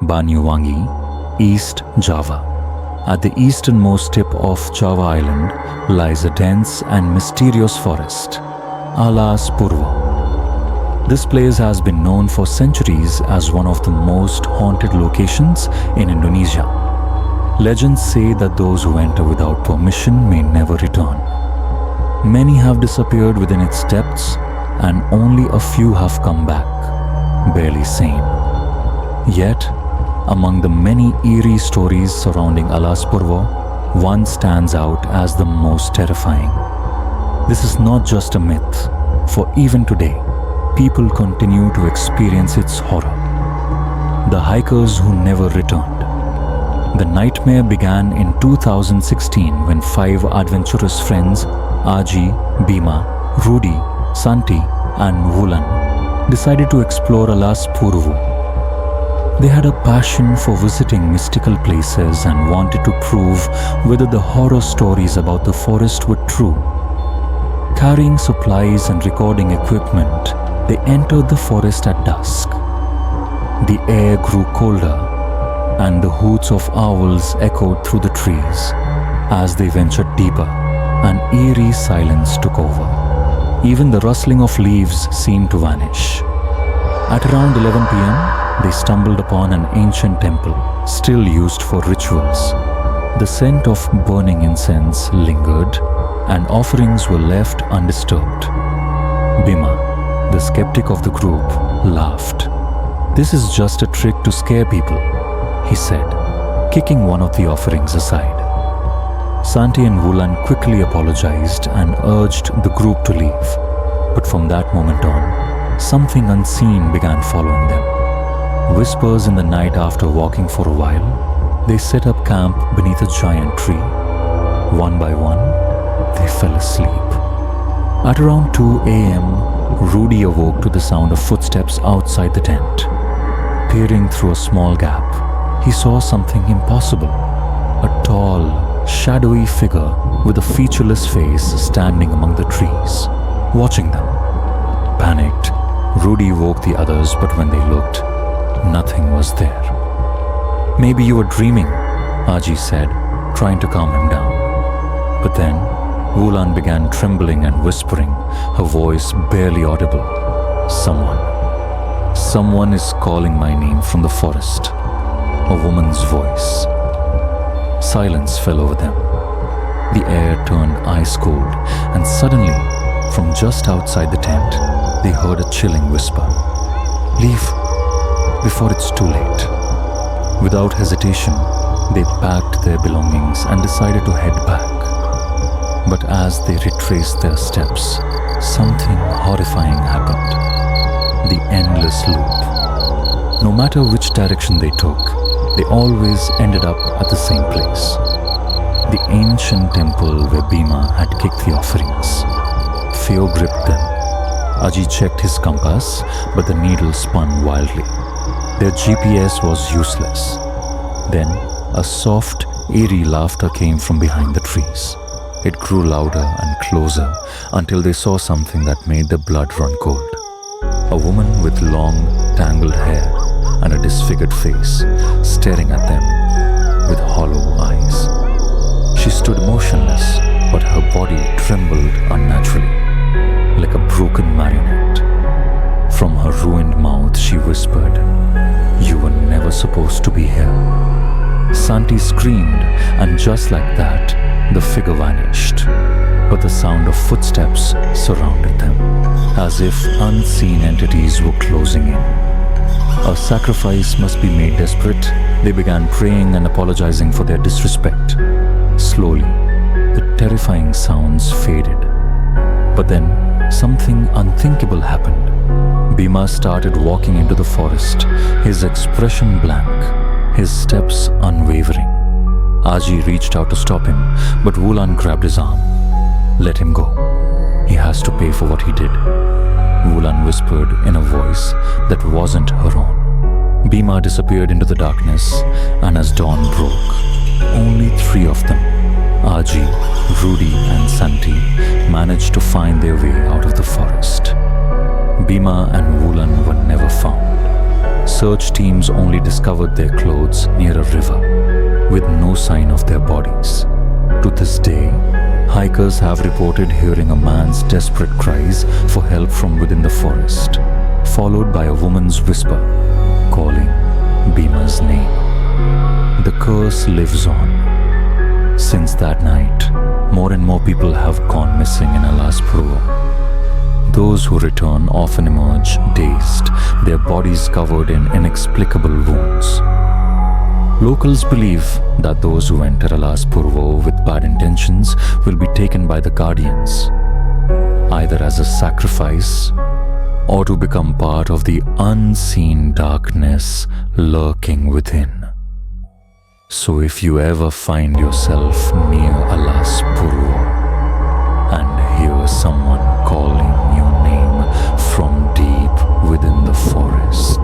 Banyuwangi, East Java. At the easternmost tip of Java Island lies a dense and mysterious forest, Alas Purwo. This place has been known for centuries as one of the most haunted locations in Indonesia. Legends say that those who enter without permission may never return. Many have disappeared within its depths, and only a few have come back, barely sane. Yet, among the many eerie stories surrounding Alas Purwo, one stands out as the most terrifying. This is not just a myth, for even today, people continue to experience its horror. The hikers who never returned. The nightmare began in 2016 when 5 adventurous friends, Aji, Bima, Rudy, Santi and Wulan, decided to explore Alas Purwo. They had a passion for visiting mystical places and wanted to prove whether the horror stories about the forest were true. Carrying supplies and recording equipment, they entered the forest at dusk. The air grew colder, and the hoots of owls echoed through the trees. As they ventured deeper, an eerie silence took over. Even the rustling of leaves seemed to vanish. At around 11 p.m., they stumbled upon an ancient temple, still used for rituals. The scent of burning incense lingered, and offerings were left undisturbed. Bima, the skeptic of the group, laughed. "This is just a trick to scare people," he said, kicking one of the offerings aside. Santi and Wulan quickly apologized and urged the group to leave. But from that moment on, something unseen began following them. Whispers in the night after walking for a while, they set up camp beneath a giant tree. One by one, they fell asleep. At around 2 a.m., Rudy awoke to the sound of footsteps outside the tent. Peering through a small gap, he saw something impossible. A tall, shadowy figure with a featureless face standing among the trees, watching them. Panicked, Rudy woke the others, but when they looked, nothing was there. "Maybe you were dreaming," Aji said, trying to calm him down. But then, Wulan began trembling and whispering, her voice barely audible. Someone is calling my name from the forest." A woman's voice. Silence fell over them. The air turned ice cold, and suddenly, from just outside the tent, they heard a chilling whisper. "Leave, before it's too late." Without hesitation, they packed their belongings and decided to head back. But as they retraced their steps, something horrifying happened. The endless loop. No matter which direction they took, they always ended up at the same place. The ancient temple where Bima had kicked the offerings. Fear gripped them. Aji checked his compass, but the needle spun wildly. Their GPS was useless. Then, a soft, eerie laughter came from behind the trees. It grew louder and closer until they saw something that made their blood run cold. A woman with long, tangled hair and a disfigured face staring at them with hollow eyes. She stood motionless, but her body trembled unnaturally, like a broken marionette. From her ruined mouth, she whispered, "You were never supposed to be here." Santi screamed, and just like that, the figure vanished. But the sound of footsteps surrounded them, as if unseen entities were closing in. A sacrifice must be made desperate. They began praying and apologizing for their disrespect. Slowly, the terrifying sounds faded. But then, something unthinkable happened. Bima started walking into the forest, his expression blank, his steps unwavering. Aji reached out to stop him, but Wulan grabbed his arm. "Let him go. He has to pay for what he did," Wulan whispered in a voice that wasn't her own. Bima disappeared into the darkness, and as dawn broke, only 3 of them, Aji, Rudy and Santi, managed to find their way out of the forest. Bima and Wulan were never found. search teams only discovered their clothes near a river, with no sign of their bodies. To this day, hikers have reported hearing a man's desperate cries for help from within the forest, followed by a woman's whisper calling Bhima's name. The curse lives on. Since that night, more and more people have gone missing in Alas Purwo. Those who return often emerge dazed, their bodies covered in inexplicable wounds. Locals believe that those who enter Alas Purwo with bad intentions will be taken by the guardians, either as a sacrifice or to become part of the unseen darkness lurking within. So if you ever find yourself near Alas Purwo and hear someone calling your name from deep within the forest,